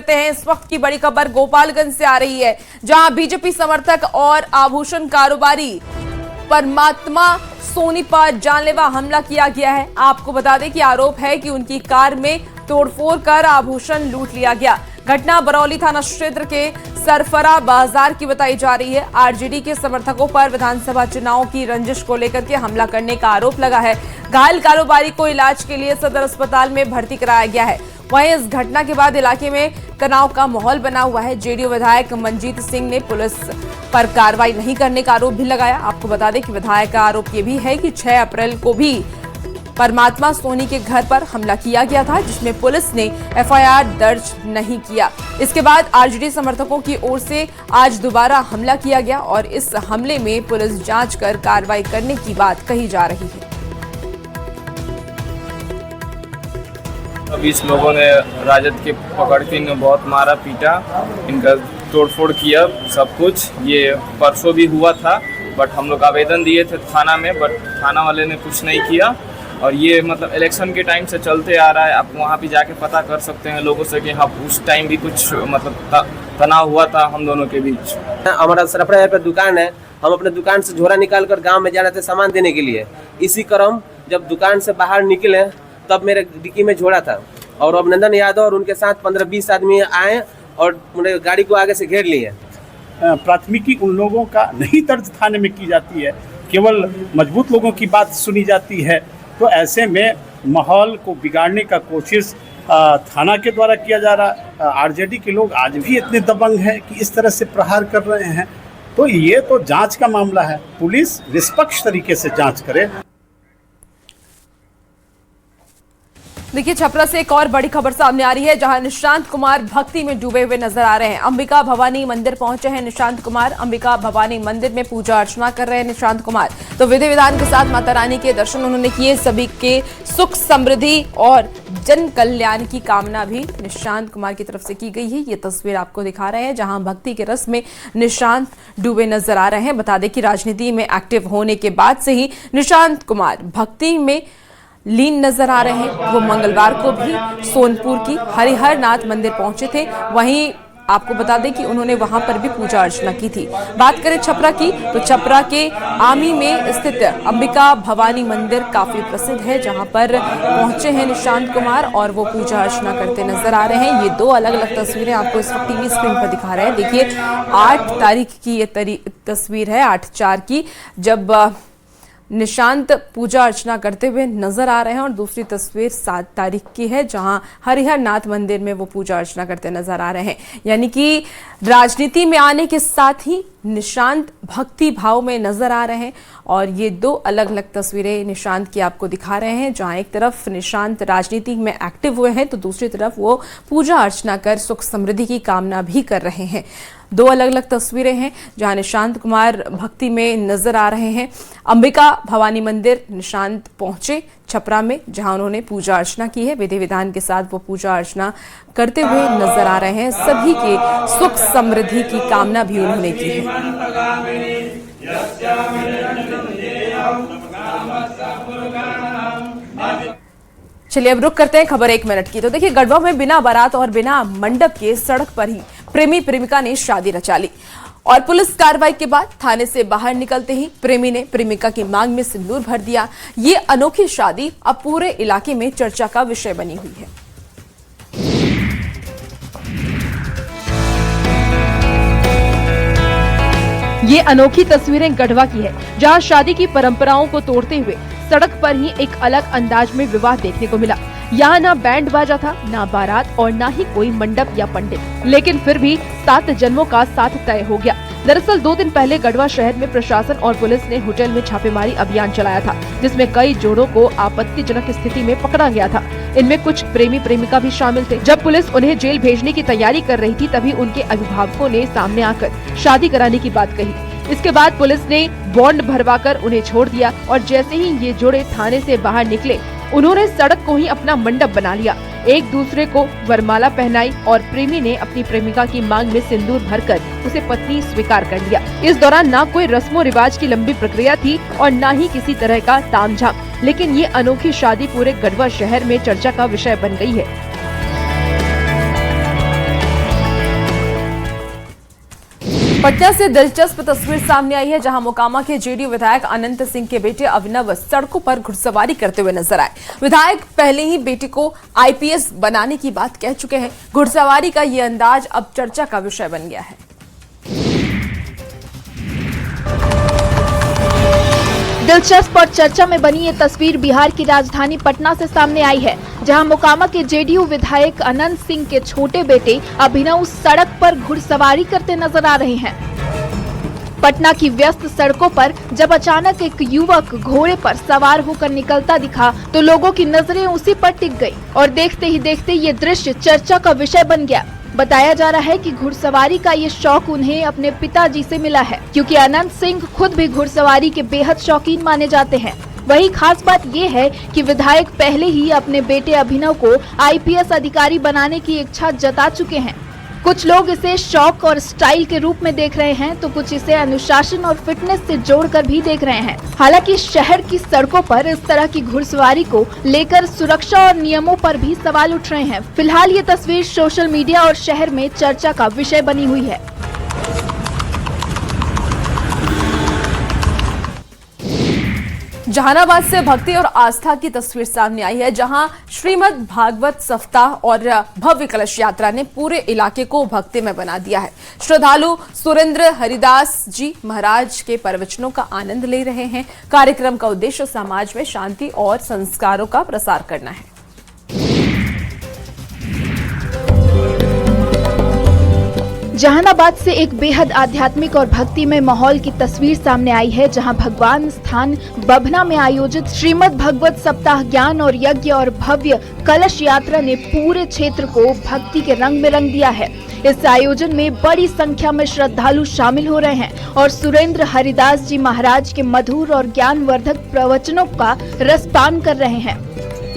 करते हैं। इस वक्त की बड़ी खबर गोपालगंज से आ रही है, जहां बीजेपी समर्थक और आभूषण कारोबारी परमात्मा सोनी पर जानलेवा हमला किया गया है। आपको बता दें कि आरोप है कि उनकी कार में तोड़फोड़ कर आभूषण लूट लिया गया। घटना बरौली थाना क्षेत्र के सरफरा बाजार की बताई जा रही है। आरजेडी के समर्थकों पर विधानसभा चुनाव की रंजिश को लेकर के हमला करने का आरोप लगा है। घायल कारोबारी को इलाज के लिए सदर अस्पताल में भर्ती कराया गया है। वहीं इस घटना के बाद इलाके में तनाव का माहौल बना हुआ है। जेडीयू विधायक मनजीत सिंह ने पुलिस पर कार्रवाई नहीं करने का आरोप भी लगाया। आपको बता दें कि विधायक का आरोप यह भी है कि 6 अप्रैल को भी परमात्मा सोनी के घर पर हमला किया गया था, जिसमें पुलिस ने एफआईआर दर्ज नहीं किया। इसके बाद आरजेडी समर्थकों की ओर से आज दोबारा हमला किया गया और इस हमले में पुलिस जांच कर कार्रवाई करने की बात कही जा रही है। अब इस लोगों ने राजद के पकड़ के इन्हें बहुत मारा पीटा, इनका तोड़फोड़ किया सब कुछ। ये परसों भी हुआ था, बट हम लोग आवेदन दिए थे थाना में, बट थाना वाले ने कुछ नहीं किया। और ये मतलब इलेक्शन के टाइम से चलते आ रहा है। आप वहाँ भी जाके पता कर सकते हैं लोगों से कि हाँ उस टाइम भी कुछ मतलब तनाव हुआ था हम दोनों के बीच। हमारा सरफरा पे दुकान है, हम अपने दुकान से झोरा निकाल कर गाँव में जा रहे थे सामान देने के लिए। इसी क्रम जब दुकान से बाहर निकले तब मेरे डिक्की में झोरा था और अभिनंदन यादव और उनके साथ 15-20 आदमी आए और मेरे गाड़ी को आगे से घेर लिए। प्राथमिकी उन लोगों का नहीं दर्ज थाने में की जाती है, केवल मजबूत लोगों की बात सुनी जाती है। तो ऐसे में माहौल को बिगाड़ने का कोशिश थाना के द्वारा किया जा रहा। आरजेडी के लोग आज भी इतने दबंग हैं कि इस तरह से प्रहार कर रहे हैं। तो ये तो जांच का मामला है, पुलिस निष्पक्ष तरीके से जांच करे। देखिए, छपरा से एक और बड़ी खबर सामने आ रही है, जहां निशांत कुमार भक्ति में डूबे हुए नजर आ रहे हैं। अंबिका भवानी मंदिर पहुंचे हैं निशांत कुमार। अंबिका भवानी मंदिर में पूजा अर्चना कर रहे हैं निशांत कुमार। तो विधि विधान के साथ माता रानी के दर्शन उन्होंने किए। सभी के सुख समृद्धि और जन कल्याण की कामना भी निशांत कुमार की तरफ से की गई है। ये तस्वीर आपको दिखा रहे हैं, जहां भक्ति के रस में निशांत डूबे नजर आ रहे हैं। बता दें कि राजनीति में एक्टिव होने के बाद से ही निशांत कुमार भक्ति में लीन नजर आ रहे हैं। वो मंगलवार को भी सोनपुर की हरिहर नाथ मंदिर पहुंचे थे। वहीं आपको बता दें कि उन्होंने वहां पर भी पूजा अर्चना की थी। बात करें छपरा की, तो छपरा के आमी में स्थित अंबिका भवानी मंदिर काफी प्रसिद्ध है, जहां पर पहुंचे हैं निशांत कुमार और वो पूजा अर्चना करते नजर आ रहे हैं। ये 2 अलग अलग तस्वीरें आपको इस वक्त टीवी स्क्रीन पर दिखा रहे हैं। देखिए, 8 तारीख की ये तस्वीर है, 8/4 की, जब निशांत पूजा अर्चना करते हुए नजर आ रहे हैं। और दूसरी तस्वीर 7 तारीख की है, जहां हरिहर नाथ मंदिर में वो पूजा अर्चना करते नजर आ रहे हैं। यानी कि राजनीति में आने के साथ ही निशांत भक्ति भाव में नजर आ रहे हैं। और ये 2 अलग अलग तस्वीरें निशांत की आपको दिखा रहे हैं, जहां एक तरफ निशांत राजनीति में एक्टिव हुए हैं, तो दूसरी तरफ वो पूजा अर्चना कर सुख समृद्धि की कामना भी कर रहे हैं। 2 अलग अलग तस्वीरें हैं, जहां निशांत कुमार भक्ति में नजर आ रहे हैं। अंबिका भवानी मंदिर निशांत पहुंचे छपरा में, जहां उन्होंने पूजा अर्चना की है। विधि विधान के साथ वो पूजा अर्चना करते हुए नजर आ रहे हैं। सभी के सुख समृद्धि की कामना भी उन्होंने की है। चलिए अब रुक करते हैं खबर 1 मिनट की। तो देखिए, गढ़वा में बिना बारात और बिना मंडप के सड़क पर ही प्रेमी प्रेमिका ने शादी रचा ली। और पुलिस कार्रवाई के बाद थाने से बाहर निकलते ही प्रेमी ने प्रेमिका की मांग में सिंदूर भर दिया। ये अनोखी शादी अब पूरे इलाके में चर्चा का विषय बनी हुई है। ये अनोखी तस्वीरें गढ़वा की है, जहां शादी की परंपराओं को तोड़ते हुए सड़क पर ही एक अलग अंदाज में विवाह देखने को मिला। यहाँ ना बैंड बाजा था, ना बारात और ना ही कोई मंडप या पंडित, लेकिन फिर भी 7 जन्मों का साथ तय हो गया। दरअसल 2 दिन पहले गढ़वा शहर में प्रशासन और पुलिस ने होटल में छापेमारी अभियान चलाया था, जिसमें कई जोड़ों को आपत्तिजनक स्थिति में पकड़ा गया था। इनमें कुछ प्रेमी प्रेमिका भी शामिल थे। जब पुलिस उन्हें जेल भेजने की तैयारी कर रही थी, तभी उनके अभिभावकों ने सामने आकर शादी कराने की बात कही। इसके बाद पुलिस ने बॉन्ड भरवाकर उन्हें छोड़ दिया और जैसे ही ये जोड़े थाने से बाहर निकले, उन्होंने सड़क को ही अपना मंडप बना लिया। एक दूसरे को वरमाला पहनाई और प्रेमी ने अपनी प्रेमिका की मांग में सिंदूर भरकर उसे पत्नी स्वीकार कर लिया। इस दौरान ना कोई रस्मो रिवाज की लंबी प्रक्रिया थी और न ही किसी तरह का तामझाम, लेकिन ये अनोखी शादी पूरे गढ़वा शहर में चर्चा का विषय बन गई है। पटना से दिलचस्प तस्वीर सामने आई है, जहां मोकामा के जेडीयू विधायक अनंत सिंह के बेटे अभिनव सड़कों पर घुड़सवारी करते हुए नजर आए। विधायक पहले ही बेटे को आईपीएस बनाने की बात कह चुके हैं। घुड़सवारी का ये अंदाज अब चर्चा का विषय बन गया है। दिलचस्प और चर्चा में बनी ये तस्वीर बिहार की राजधानी पटना से सामने आई है, जहां मोकामा के जेडीयू विधायक अनंत सिंह के छोटे बेटे अभिनव सड़क पर घुड़सवारी करते नजर आ रहे हैं। पटना की व्यस्त सड़कों पर जब अचानक एक युवक घोड़े पर सवार होकर निकलता दिखा तो लोगों की नजरें उसी पर टिक गई और देखते ही देखते ये दृश्य चर्चा का विषय बन गया। बताया जा रहा है कि घुड़सवारी का ये शौक उन्हें अपने पिताजी से मिला है, क्योंकि अनंत सिंह खुद भी घुड़सवारी के बेहद शौकीन माने जाते हैं। वही खास बात ये है कि विधायक पहले ही अपने बेटे अभिनव को आईपीएस अधिकारी बनाने की इच्छा जता चुके हैं। कुछ लोग इसे शौक और स्टाइल के रूप में देख रहे हैं, तो कुछ इसे अनुशासन और फिटनेस से जोड़कर भी देख रहे हैं। हालांकि शहर की सड़कों पर इस तरह की घुड़सवारी को लेकर सुरक्षा और नियमों पर भी सवाल उठ रहे हैं। फिलहाल ये तस्वीर सोशल मीडिया और शहर में चर्चा का विषय बनी हुई है। जहानाबाद से भक्ति और आस्था की तस्वीर सामने आई है, जहां श्रीमद् भागवत सप्ताह और भव्य कलश यात्रा ने पूरे इलाके को भक्ति में बना दिया है। श्रद्धालु सुरेंद्र हरिदास जी महाराज के प्रवचनों का आनंद ले रहे हैं। कार्यक्रम का उद्देश्य समाज में शांति और संस्कारों का प्रसार करना है। जहानाबाद से एक बेहद आध्यात्मिक और भक्तिमय माहौल की तस्वीर सामने आई है, जहां भगवान स्थान बभना में आयोजित श्रीमद् भागवत सप्ताह ज्ञान और यज्ञ और भव्य कलश यात्रा ने पूरे क्षेत्र को भक्ति के रंग में रंग दिया है। इस आयोजन में बड़ी संख्या में श्रद्धालु शामिल हो रहे हैं और सुरेंद्र हरिदास जी महाराज के मधुर और ज्ञानवर्धक प्रवचनों का रसपान कर रहे हैं।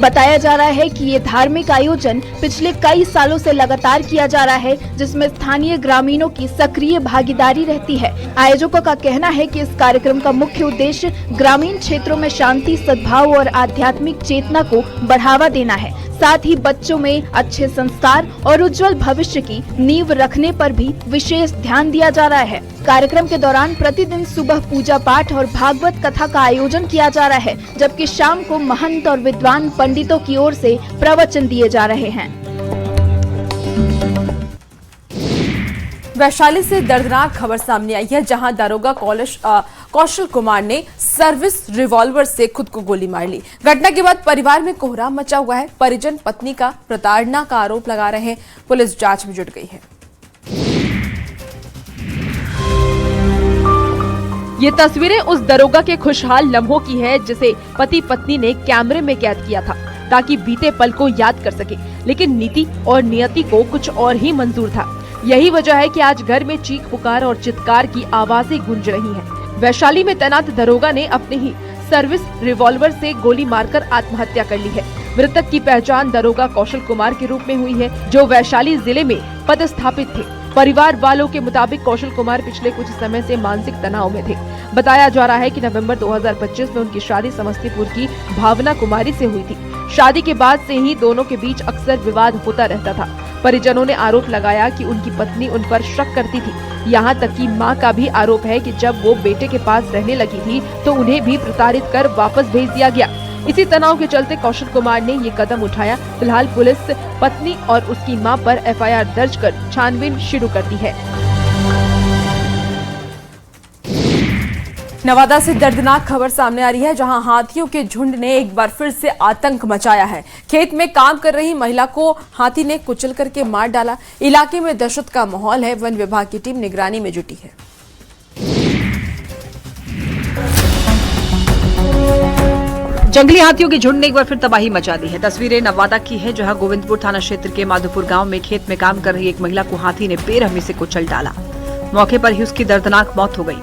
बताया जा रहा है कि ये धार्मिक आयोजन पिछले कई सालों से लगातार किया जा रहा है, जिसमें स्थानीय ग्रामीणों की सक्रिय भागीदारी रहती है। आयोजकों का कहना है कि इस कार्यक्रम का मुख्य उद्देश्य ग्रामीण क्षेत्रों में शांति, सद्भाव और आध्यात्मिक चेतना को बढ़ावा देना है। साथ ही बच्चों में अच्छे संस्कार और उज्जवल भविष्य की नींव रखने पर भी विशेष ध्यान दिया जा रहा है। कार्यक्रम के दौरान प्रतिदिन सुबह पूजा पाठ और भागवत कथा का आयोजन किया जा रहा है, जबकि शाम को महंत और विद्वान पंडितों की ओर से प्रवचन दिए जा रहे हैं। वैशाली से दर्दनाक खबर सामने आई है, जहां दारोगा कौशल कुमार ने सर्विस रिवॉल्वर से खुद को गोली मार ली। घटना के बाद परिवार में कोहराम मचा हुआ है। परिजन पत्नी का प्रताड़ना का आरोप लगा रहे हैं। पुलिस जांच में जुट गई है। ये तस्वीरें उस दरोगा के खुशहाल लम्हों की है, जिसे पति पत्नी ने कैमरे में कैद किया था ताकि बीते पल को याद कर सके, लेकिन नीति और नियति को कुछ और ही मंजूर था। यही वजह है कि आज घर में चीख पुकार और चित्कार की आवाजें गूंज रही हैं। वैशाली में तैनात दरोगा ने अपने ही सर्विस रिवॉल्वर से गोली मारकर आत्महत्या कर ली है। मृतक की पहचान दरोगा कौशल कुमार के रूप में हुई है, जो वैशाली जिले में पदस्थापित थे। परिवार वालों के मुताबिक कौशल कुमार पिछले कुछ समय से मानसिक तनाव में थे। बताया जा रहा है कि नवंबर 2025 में उनकी शादी समस्तीपुर की भावना कुमारी से हुई थी। शादी के बाद से ही दोनों के बीच अक्सर विवाद होता रहता था। परिजनों ने आरोप लगाया कि उनकी पत्नी उन पर शक करती थी। यहाँ तक कि मां का भी आरोप है कि जब वो बेटे के पास रहने लगी थी तो उन्हें भी प्रताड़ित कर वापस भेज दिया गया। इसी तनाव के चलते कौशल कुमार ने ये कदम उठाया। फिलहाल पुलिस पत्नी और उसकी मां पर एफआईआर दर्ज कर छानबीन शुरू कर दी है। नवादा से दर्दनाक खबर सामने आ रही है, जहां हाथियों के झुंड ने एक बार फिर से आतंक मचाया है। खेत में काम कर रही महिला को हाथी ने कुचल करके मार डाला। इलाके में दहशत का माहौल है। वन विभाग की टीम निगरानी में जुटी है। जंगली हाथियों के झुंड ने एक बार फिर तबाही मचा दी है। तस्वीरें नवादा की है, जहां गोविंदपुर थाना क्षेत्र के माधोपुर गांव में खेत में काम कर रही एक महिला को हाथी ने बेरहमी से कुचल डाला। मौके पर ही उसकी दर्दनाक मौत हो गई।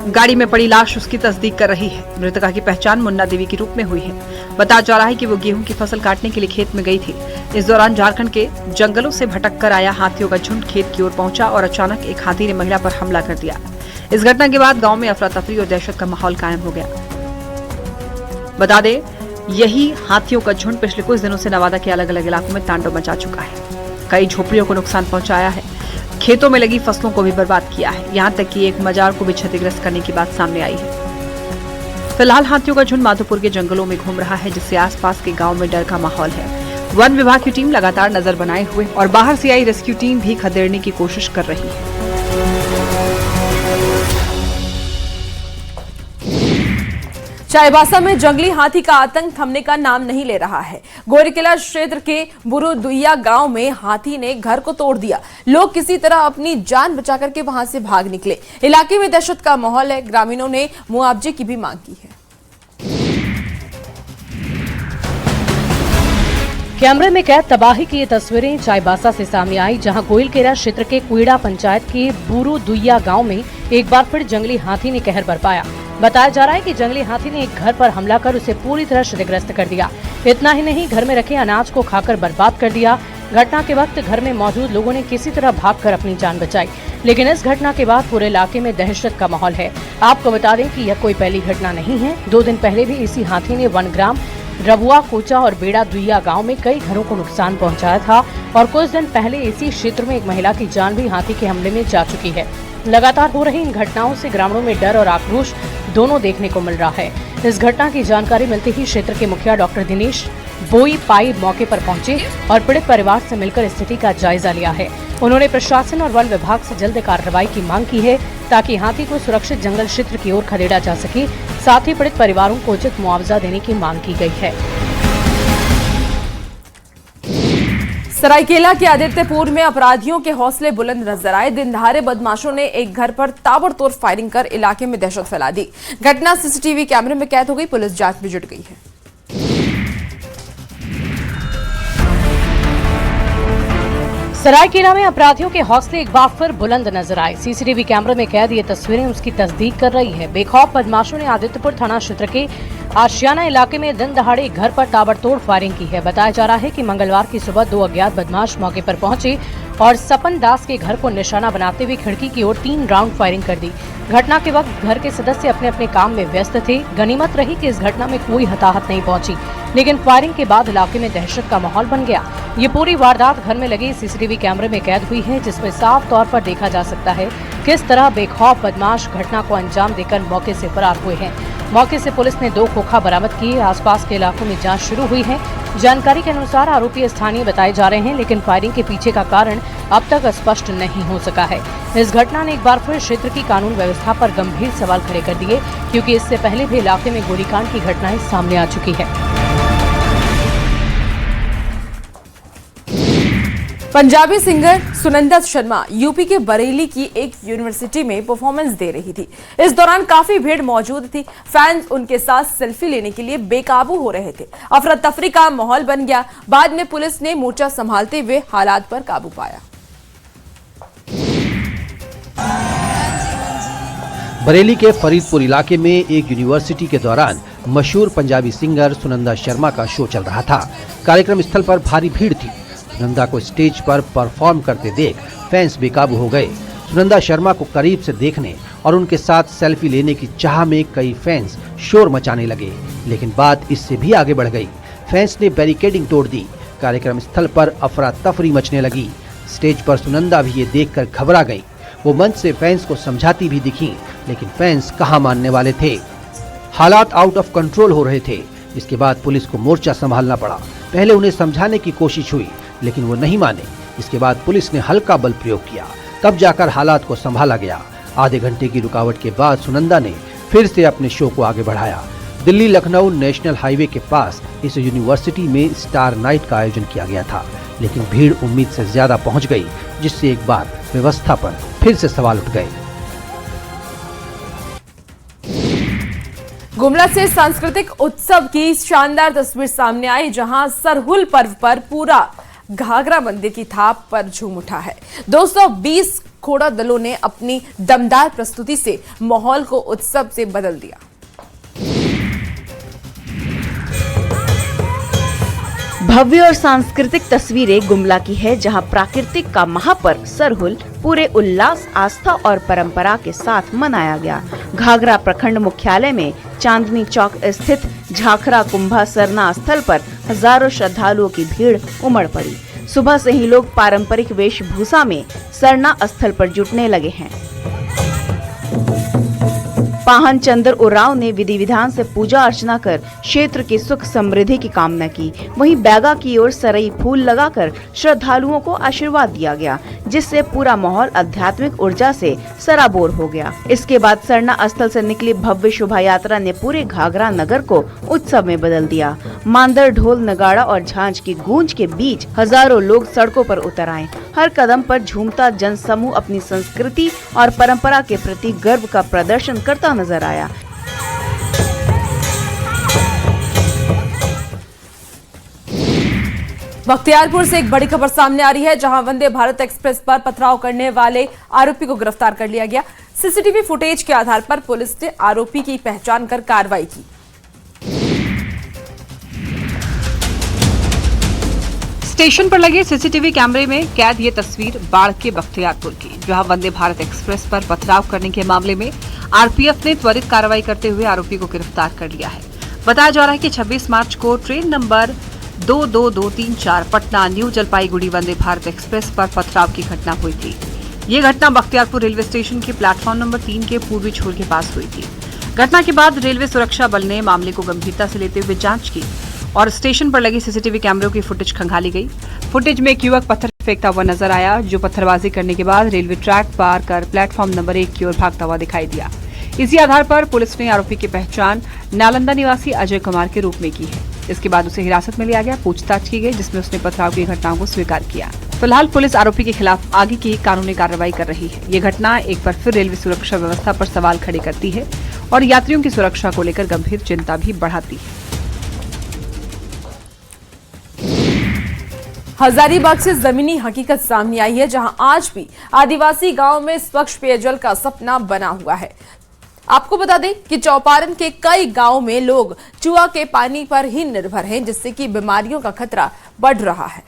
गाड़ी में पड़ी लाश उसकी तस्दीक कर रही है। मृतका की पहचान मुन्ना देवी के रूप में हुई है। बताया जा रहा है कि वो गेहूं की फसल काटने के लिए खेत में गई थी। इस दौरान झारखंड के जंगलों से भटक कर आया हाथियों का झुंड खेत की ओर पहुंचा और अचानक एक हाथी ने महिला पर हमला कर दिया। इस घटना के बाद गाँव में अफरा तफरी और दहशत का माहौल कायम हो गया। बता दें, यही हाथियों का झुंड पिछले कुछ दिनों से नवादा के अलग अलग इलाकों में तांडव मचा चुका है। कई झोपड़ियों को नुकसान पहुंचाया है। खेतों में लगी फसलों को भी बर्बाद किया है। यहाँ तक कि एक मजार को भी क्षतिग्रस्त करने की बात सामने आई है। फिलहाल हाथियों का झुंड माधोपुर के जंगलों में घूम रहा है, जिससे आसपास के गांव में डर का माहौल है। वन विभाग की टीम लगातार नजर बनाए हुए और बाहर से आई रेस्क्यू टीम भी खदेड़ने की कोशिश कर रही है। चाईबासा में जंगली हाथी का आतंक थमने का नाम नहीं ले रहा है। गोरीकिला क्षेत्र के बुरुदुइया गांव में हाथी ने घर को तोड़ दिया। लोग किसी तरह अपनी जान बचाकर के वहां से भाग निकले। इलाके में दहशत का माहौल है। ग्रामीणों ने मुआवजे की भी मांग की है। कैमरे में कैद तबाही की ये तस्वीरें चाईबासा से सामने आई, जहां गोइलकेरा क्षेत्र के कुईड़ा पंचायत के बुरुदुइया गांव में एक बार फिर जंगली हाथी ने कहर बरपाया। बताया जा रहा है कि जंगली हाथी ने एक घर पर हमला कर उसे पूरी तरह क्षतिग्रस्त कर दिया। इतना ही नहीं, घर में रखे अनाज को खाकर बर्बाद कर दिया। घटना के वक्त घर में मौजूद लोगों ने किसी तरह भागकर अपनी जान बचाई, लेकिन इस घटना के बाद पूरे इलाके में दहशत का माहौल है। आपको बता दें कि यह कोई पहली घटना नहीं है। 2 दिन पहले भी इसी हाथी ने वनग्राम रबुआ, कोचा और बेड़ा दुइया गांव में कई घरों को नुकसान पहुंचाया था और कुछ दिन पहले इसी क्षेत्र में एक महिला की जान भी हाथी के हमले में जा चुकी है। लगातार हो रही इन घटनाओं से ग्रामीणों में डर और आक्रोश दोनों देखने को मिल रहा है। इस घटना की जानकारी मिलते ही क्षेत्र के मुखिया डॉक्टर दिनेश बोई पाई मौके पर पहुंचे और पीड़ित परिवार से मिलकर स्थिति का जायजा लिया है। उन्होंने प्रशासन और वन विभाग से जल्द कार्रवाई की मांग की है, ताकि हाथी को सुरक्षित जंगल क्षेत्र की ओर खदेड़ा जा सके। साथ ही पीड़ित परिवारों को उचित मुआवजा देने की मांग की गई है। सरायकेला के आदित्यपुर में अपराधियों के हौसले बुलंद नजर आए। दिन दहाड़े बदमाशों ने एक घर पर ताबड़तोड़ फायरिंग कर इलाके में दहशत फैला दी। घटना सीसीटीवी कैमरे में कैद हो गई। पुलिस जांच में जुट गई है। सरायकेला में अपराधियों के हौसले एक बार फिर बुलंद नजर आए। सीसीटीवी कैमरे में कैद ये तस्वीरें उसकी तस्दीक कर रही है। बेखौफ बदमाशों ने आदित्यपुर थाना क्षेत्र के आशियाना इलाके में दिन दहाड़े एक घर पर ताबड़तोड़ फायरिंग की है। बताया जा रहा है कि मंगलवार की सुबह 2 अज्ञात बदमाश मौके पर पहुंचे और सपन दास के घर को निशाना बनाते हुए खिड़की की ओर 3 राउंड फायरिंग कर दी। घटना के वक्त घर के सदस्य अपने अपने काम में व्यस्त थे। गनीमत रही कि इस घटना में कोई हताहत नहीं पहुंची, लेकिन फायरिंग के बाद इलाके में दहशत का माहौल बन गया। ये पूरी वारदात घर में लगे सीसीटीवी कैमरे में कैद हुई है, जिसमें साफ तौर पर देखा जा सकता है किस तरह बेखौफ बदमाश घटना को अंजाम देकर मौके से फरार हुए हैं। मौके से पुलिस ने 2 खोखा बरामद किए। आसपास के इलाकों में जांच शुरू हुई है। जानकारी के अनुसार आरोपी स्थानीय बताए जा रहे हैं, लेकिन फायरिंग के पीछे का कारण अब तक स्पष्ट नहीं हो सका है। इस घटना ने एक बार फिर क्षेत्र की कानून व्यवस्था पर गंभीर सवाल खड़े कर दिए, क्योंकि इससे पहले भी इलाके में गोलीकांड की घटनाएं सामने आ चुकी है। पंजाबी सिंगर सुनंदा शर्मा यूपी के बरेली की एक यूनिवर्सिटी में परफॉर्मेंस दे रही थी। इस दौरान काफी भीड़ मौजूद थी। फैंस उनके साथ सेल्फी लेने के लिए बेकाबू हो रहे थे। अफरा तफरी का माहौल बन गया। बाद में पुलिस ने मोर्चा संभालते हुए हालात पर काबू पाया। बरेली के फरीदपुर इलाके में एक यूनिवर्सिटी के दौरान मशहूर पंजाबी सिंगर सुनंदा शर्मा का शो चल रहा था। कार्यक्रम स्थल पर भारी भीड़ थी। सुनंदा को स्टेज पर परफॉर्म करते देख फैंस बेकाबू हो गए। सुनंदा शर्मा को करीब से देखने और उनके साथ सेल्फी लेने की चाह में कई फैंस शोर मचाने लगे, लेकिन बात इससे भी आगे बढ़ गई। फैंस ने बैरिकेडिंग तोड़ दी। कार्यक्रम स्थल पर अफरा तफरी मचने लगी। स्टेज पर सुनंदा भी ये देखकर घबरा गई। वो मंच से फैंस को समझाती भी दिखी, लेकिन फैंस कहाँ मानने वाले थे। हालात आउट ऑफ कंट्रोल हो रहे थे। इसके बाद पुलिस को मोर्चा संभालना पड़ा। पहले उन्हें समझाने की कोशिश हुई, लेकिन वो नहीं माने। इसके बाद पुलिस ने हल्का बल प्रयोग किया, तब जाकर हालात को संभाला गया। आधे घंटे की रुकावट के बाद सुनंदा ने फिर से अपने शो को आगे बढ़ाया। दिल्ली लखनऊ नेशनल हाईवे के पास इस यूनिवर्सिटी में स्टार नाइट का आयोजन किया गया था, लेकिन भीड़ उम्मीद से ज्यादा पहुंच गई, जिससे एक बार व्यवस्था पर फिर से सवाल उठ गए। गुमला से सांस्कृतिक उत्सव की शानदार तस्वीर सामने आई, जहां सरहुल पर्व पर पूरा घाघरा मंदिर की थाप पर झूम उठा है। 220 घोड़ा दलों ने अपनी दमदार प्रस्तुति से माहौल को उत्सव से बदल दिया। भव्य और सांस्कृतिक तस्वीरें गुमला की है, जहां प्राकृतिक का महापर्व सरहुल पूरे उल्लास, आस्था और परंपरा के साथ मनाया गया। घाघरा प्रखंड मुख्यालय में चांदनी चौक स्थित झाखरा कुंभा सरना स्थल पर हजारों श्रद्धालुओं की भीड़ उमड़ पड़ी। सुबह से ही लोग पारंपरिक वेशभूषा में सरना स्थल पर जुटने लगे हैं। पाहन चंद्र उरांव ने विधि विधान से पूजा अर्चना कर क्षेत्र की सुख समृद्धि की कामना की। वहीं बैगा की ओर सरई फूल लगाकर श्रद्धालुओं को आशीर्वाद दिया गया, जिससे पूरा माहौल आध्यात्मिक ऊर्जा से सराबोर हो गया। इसके बाद सरना स्थल से निकली भव्य शोभा यात्रा ने पूरे घाघरा नगर को उत्सव में बदल दिया। मांदर, ढोल, नगाड़ा और झांझ की गूंज के बीच हजारों लोग सड़कों पर उतर आए। हर कदम पर झूमता जन समूह अपनी संस्कृति और परंपरा के प्रति गर्व का प्रदर्शन करता नजर आया। बख्तियारपुर से एक बड़ी खबर सामने आ रही है, जहां वंदे भारत एक्सप्रेस पर पथराव करने वाले आरोपी को गिरफ्तार कर लिया गया। सीसीटीवी फुटेज के आधार पर पुलिस ने आरोपी की पहचान कर कार्रवाई की। स्टेशन पर लगे सीसीटीवी कैमरे में कैद ये तस्वीर बाढ़ के बख्तियारपुर की, जहां वंदे भारत एक्सप्रेस पर पथराव करने के मामले में आरपीएफ ने त्वरित कार्रवाई करते हुए आरोपी को गिरफ्तार कर लिया है। बताया जा रहा है कि 26 मार्च को train number 22234 Patna new Jalpaiguri Vande Bharat express पर पथराव की घटना हुई थी। ये घटना बख्तियारपुर रेलवे स्टेशन के प्लेटफॉर्म नंबर 3 के पूर्वी छोर के पास हुई थी। घटना के बाद रेलवे सुरक्षा बल ने मामले को गंभीरता से लेते हुए जांच की और स्टेशन पर लगी सीसीटीवी कैमरों की फुटेज खंगाली गई। फुटेज में एक युवक पत्थर फेंकता हुआ नजर आया, जो पत्थरबाजी करने के बाद रेलवे ट्रैक पार कर प्लेटफॉर्म नंबर 1 की ओर भागता हुआ दिखाई दिया। इसी आधार पर पुलिस ने आरोपी की पहचान नालंदा निवासी अजय कुमार के रूप में की है। इसके बाद उसे हिरासत में लिया गया, पूछताछ की गई, जिसमें उसने पथराव की घटनाओं को स्वीकार किया। फिलहाल पुलिस आरोपी के खिलाफ आगे की कानूनी कार्रवाई कर रही है। ये घटना एक बार फिर रेलवे सुरक्षा व्यवस्था पर सवाल खड़े करती है और यात्रियों की सुरक्षा को लेकर गंभीर चिंता भी बढ़ाती है। हजारीबाग से जमीनी हकीकत सामने आई है, जहां आज भी आदिवासी गांव में स्वच्छ पेयजल का सपना बना हुआ है। आपको बता दें कि चौपारण के कई गांवों में लोग चूहा के पानी पर ही निर्भर हैं, जिससे कि बीमारियों का खतरा बढ़ रहा है।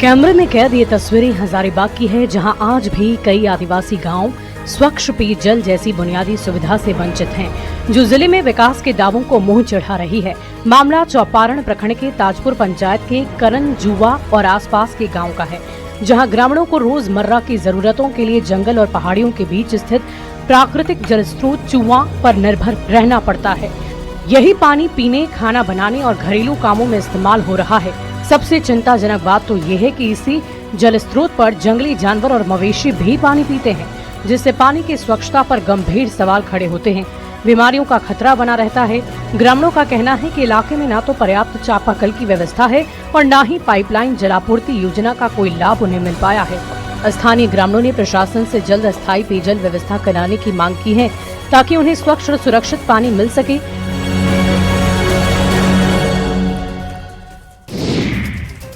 कैमरे में कैद ये तस्वीरें हजारीबाग की है, जहां आज भी कई आदिवासी गांव स्वच्छ पेयजल जैसी बुनियादी सुविधा से वंचित हैं, जो जिले में विकास के दावों को मुंह चढ़ा रही है। मामला चौपारण प्रखंड के ताजपुर पंचायत के करन जुवा और आसपास के गांव का है, जहां ग्रामीणों को रोजमर्रा की जरूरतों के लिए जंगल और पहाड़ियों के बीच स्थित प्राकृतिक जल स्रोत चूहा पर निर्भर रहना पड़ता है। यही पानी पीने, खाना बनाने और घरेलू कामों में इस्तेमाल हो रहा है। सबसे चिंताजनक बात तो ये है कि इसी जल स्रोत पर जंगली जानवर और मवेशी भी पानी पीते हैं, जिससे पानी की स्वच्छता पर गंभीर सवाल खड़े होते हैं। बीमारियों का खतरा बना रहता है। ग्रामीणों का कहना है कि इलाके में न तो पर्याप्त चापाकल की व्यवस्था है और न ही पाइपलाइन जलापूर्ति योजना का कोई लाभ उन्हें मिल पाया है। स्थानीय ग्रामीणों ने प्रशासन से जल्द अस्थायी पेयजल व्यवस्था कराने की मांग की है, ताकि उन्हें स्वच्छ और सुरक्षित पानी मिल सके।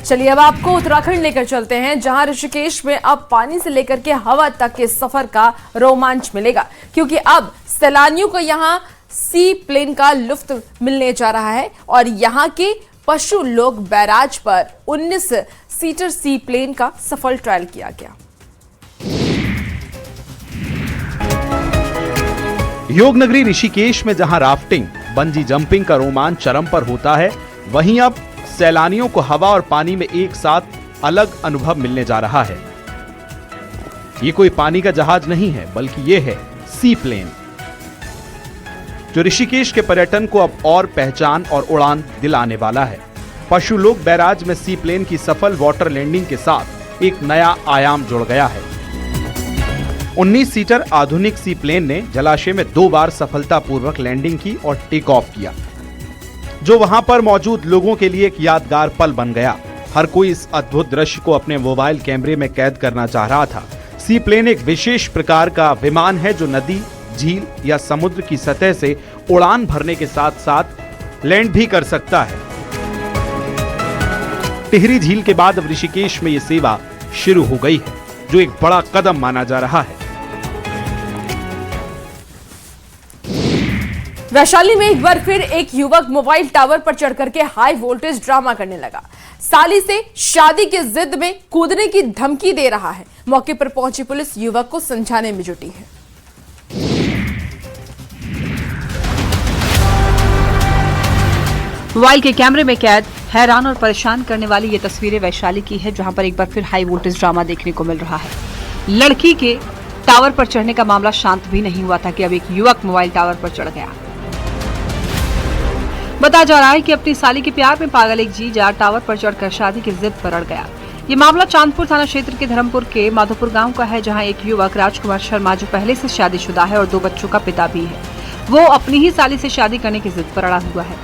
चलिए अब आपको उत्तराखंड लेकर चलते हैं, जहां ऋषिकेश में अब पानी से लेकर के हवा तक के सफर का रोमांच मिलेगा, क्योंकि अब सैलानियों को यहां सी प्लेन का लुत्फ मिलने जा रहा है। और यहां के पशु लोग बैराज पर 19 सीटर सी प्लेन का सफल ट्रायल किया गया। योग नगरी ऋषिकेश में जहां राफ्टिंग, बंजी जंपिंग का रोमांच चरम पर होता है, वहीं अब सैलानियों को हवा और पानी में एक साथ अलग अनुभव मिलने जा रहा है। ये कोई पानी का जहाज नहीं है, बल्कि ये है सी प्लेन, जो ऋषिकेश के पर्यटन को अब और पहचान और उड़ान दिलाने वाला है। पशु लोग बैराज में सी प्लेन की सफल वाटर लैंडिंग के साथ एक नया आयाम जुड़ गया है। 19 सीटर आधुनिक सी प्लेन ने जलाशय में 2 बार सफलतापूर्वक लैंडिंग की और टेक ऑफ किया, जो वहां पर मौजूद लोगों के लिए एक यादगार पल बन गया। हर कोई इस अद्भुत दृश्य को अपने मोबाइल कैमरे में कैद करना चाह रहा था। सी प्लेन एक विशेष प्रकार का विमान है, जो नदी, झील या समुद्र की सतह से उड़ान भरने के साथ साथ लैंड भी कर सकता है। टिहरी झील के बाद अब ऋषिकेश में ये सेवा शुरू हो गई है, जो एक बड़ा कदम माना जा रहा है। वैशाली में एक बार फिर एक युवक मोबाइल टावर पर चढ़ करके हाई वोल्टेज ड्रामा करने लगा। साली से शादी की जिद में कूदने की धमकी दे रहा है। मौके पर पहुंची पुलिस युवक को समझाने में जुटी है। मोबाइल के कैमरे में कैद हैरान और परेशान करने वाली ये तस्वीरें वैशाली की है, जहां पर एक बार फिर हाई वोल्टेज ड्रामा देखने को मिल रहा है। लड़की के टावर पर चढ़ने का मामला शांत भी नहीं हुआ था कि अब एक युवक मोबाइल टावर पर चढ़ गया। बताया जा रहा है कि अपनी साली के प्यार में पागल एक जीजा टावर पर चढ़कर शादी की जिद पर अड़ गया। ये मामला चांदपुर थाना क्षेत्र के धर्मपुर के माधोपुर गांव का है, जहां एक युवक राजकुमार शर्मा जो पहले से शादीशुदा है और 2 बच्चों का पिता भी है, वो अपनी ही साली से शादी करने की जिद पर अड़ा हुआ है।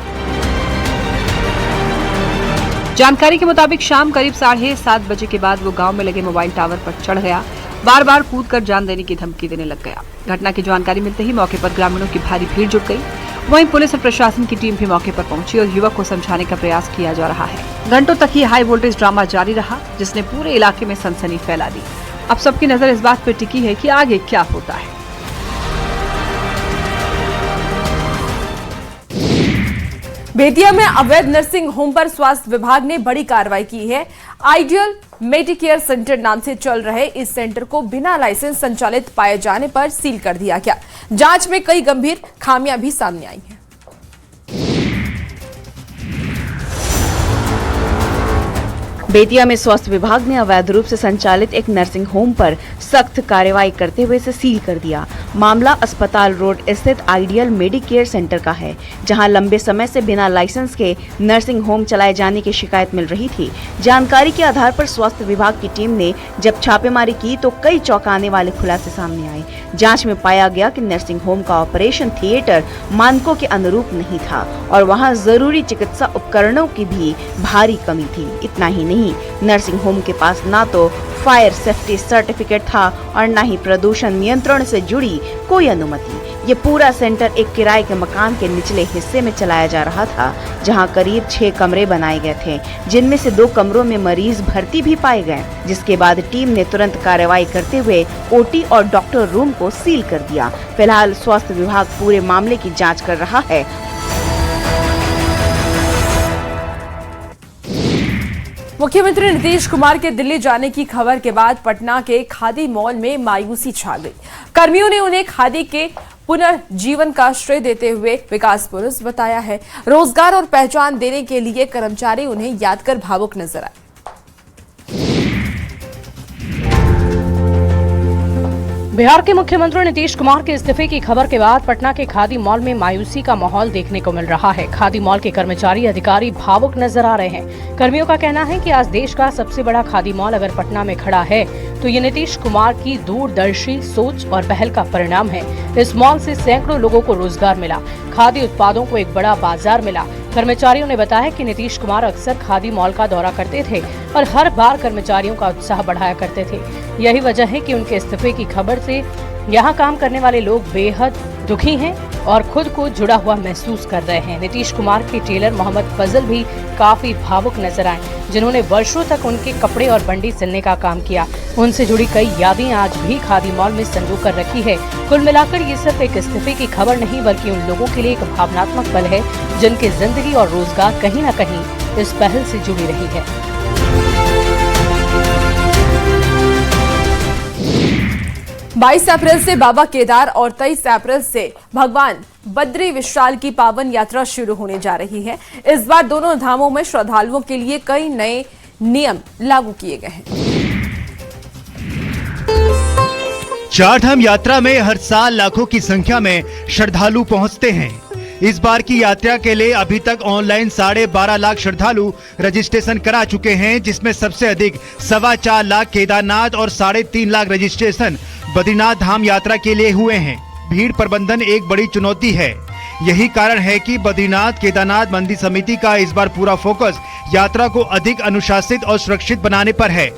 जानकारी के मुताबिक शाम करीब 7:30 बजे के बाद वो गांव में लगे मोबाइल टावर पर चढ़ गया, बार बार कूदकर जान देने की धमकी देने लग गया। घटना की जानकारी मिलते ही मौके पर ग्रामीणों की भारी भीड़ जुट गई। वहीं पुलिस और प्रशासन की टीम भी मौके पर पहुंची और युवक को समझाने का प्रयास किया जा रहा है। घंटों तक ये हाई वोल्टेज ड्रामा जारी रहा, जिसने पूरे इलाके में सनसनी फैला दी। अब सबकी नजर इस बात पर टिकी है कि आगे क्या होता है। बेतिया में अवैध नर्सिंग होम पर स्वास्थ्य विभाग ने बड़ी कार्रवाई की है। आइडियल मेडिकेयर सेंटर नाम से चल रहे इस सेंटर को बिना लाइसेंस संचालित पाए जाने पर सील कर दिया गया। जांच में कई गंभीर खामियां भी सामने आई हैं। बेतिया में स्वास्थ्य विभाग ने अवैध रूप से संचालित एक नर्सिंग होम पर सख्त कार्रवाई करते हुए इसे सील कर दिया। मामला अस्पताल रोड स्थित आइडियल मेडिकेयर सेंटर का है, जहां लंबे समय से बिना लाइसेंस के नर्सिंग होम चलाए जाने की शिकायत मिल रही थी। जानकारी के आधार पर स्वास्थ्य विभाग की टीम ने जब छापेमारी की तो कई चौंकाने वाले खुलासे सामने आए। जांच में पाया गया कि नर्सिंग होम का ऑपरेशन थिएटर मानकों के अनुरूप नहीं था और वहां जरूरी चिकित्सा उपकरणों की भी भारी कमी थी। इतना ही नहीं, नर्सिंग होम के पास ना तो फायर सेफ्टी सर्टिफिकेट था और न ही प्रदूषण नियंत्रण से जुड़ी कोई अनुमति। ये पूरा सेंटर एक किराए के मकान के निचले हिस्से में चलाया जा रहा था, जहां करीब 6 कमरे बनाए गए थे, जिनमें से 2 कमरों में मरीज भर्ती भी पाए गए, जिसके बाद टीम ने तुरंत कार्रवाई करते हुए ओटी और डॉक्टर रूम को सील कर दिया। फिलहाल स्वास्थ्य विभाग पूरे मामले की जाँच कर रहा है। मुख्यमंत्री नीतीश कुमार के दिल्ली जाने की खबर के बाद पटना के खादी मॉल में मायूसी छा गई। कर्मियों ने उन्हें खादी के पुनर्जीवन का श्रेय देते हुए विकास पुरुष बताया है। रोजगार और पहचान देने के लिए कर्मचारी उन्हें याद कर भावुक नजर आए। बिहार के मुख्यमंत्री नीतीश कुमार के इस्तीफे की खबर के बाद पटना के खादी मॉल में मायूसी का माहौल देखने को मिल रहा है। खादी मॉल के कर्मचारी अधिकारी भावुक नजर आ रहे हैं। कर्मियों का कहना है कि आज देश का सबसे बड़ा खादी मॉल अगर पटना में खड़ा है तो ये नीतीश कुमार की दूरदर्शी सोच और पहल का परिणाम है। इस मॉल से सैकड़ों लोगों को रोजगार मिला, खादी उत्पादों को एक बड़ा बाजार मिला। कर्मचारियों ने बताया कि नीतीश कुमार अक्सर खादी मॉल का दौरा करते थे और हर बार कर्मचारियों का उत्साह बढ़ाया करते थे। यही वजह है कि उनके इस्तीफे की खबर से यहाँ काम करने वाले लोग बेहद दुखी हैं और खुद को जुड़ा हुआ महसूस कर रहे हैं। नीतीश कुमार के टेलर मोहम्मद फजल भी काफी भावुक नजर आए, जिन्होंने वर्षों तक उनके कपड़े और बंडी सिलने का काम किया। उनसे जुड़ी कई यादें आज भी खादी मॉल में संजो कर रखी है। कुल मिलाकर ये सिर्फ एक इस्तीफे की खबर नहीं, बल्कि उन लोगों के लिए एक भावनात्मक पल है जिनकी जिंदगी और रोजगार कहीं न कहीं इस पहल से जुड़ी रही है। 22 अप्रैल से बाबा केदार और 23 अप्रैल से भगवान बद्री विशाल की पावन यात्रा शुरू होने जा रही है। इस बार दोनों धामों में श्रद्धालुओं के लिए कई नए नियम लागू किए गए हैं। चारधाम यात्रा में हर साल लाखों की संख्या में श्रद्धालु पहुंचते हैं। इस बार की यात्रा के लिए अभी तक ऑनलाइन 12.5 लाख श्रद्धालु रजिस्ट्रेशन करा चुके हैं, जिसमें सबसे अधिक 4.25 लाख केदारनाथ और 3.5 लाख रजिस्ट्रेशन बद्रीनाथ धाम यात्रा के लिए हुए हैं। भीड़ प्रबंधन एक बड़ी चुनौती है। यही कारण है कि बद्रीनाथ केदारनाथ मंदिर समिति का इस बार पूरा फोकस यात्रा को अधिक अनुशासित और सुरक्षित बनाने पर है।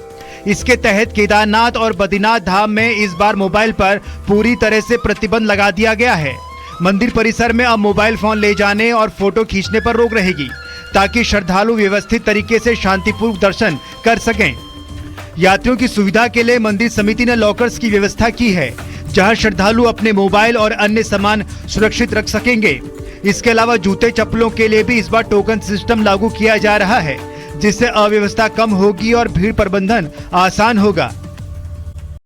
इसके तहत केदारनाथ और बद्रीनाथ धाम में इस बार मोबाइल पर पूरी तरह से प्रतिबंध लगा दिया गया है। मंदिर परिसर में अब मोबाइल फोन ले जाने और फोटो खींचने पर रोक रहेगी, ताकि श्रद्धालु व्यवस्थित तरीके से शांतिपूर्वक दर्शन कर सकें। यात्रियों की सुविधा के लिए मंदिर समिति ने लॉकर्स की व्यवस्था की है, जहां श्रद्धालु अपने मोबाइल और अन्य सामान सुरक्षित रख सकेंगे। इसके अलावा जूते चप्पलों के लिए भी इस बार टोकन सिस्टम लागू किया जा रहा है, जिससे अव्यवस्था कम होगी और भीड़ प्रबंधन आसान होगा।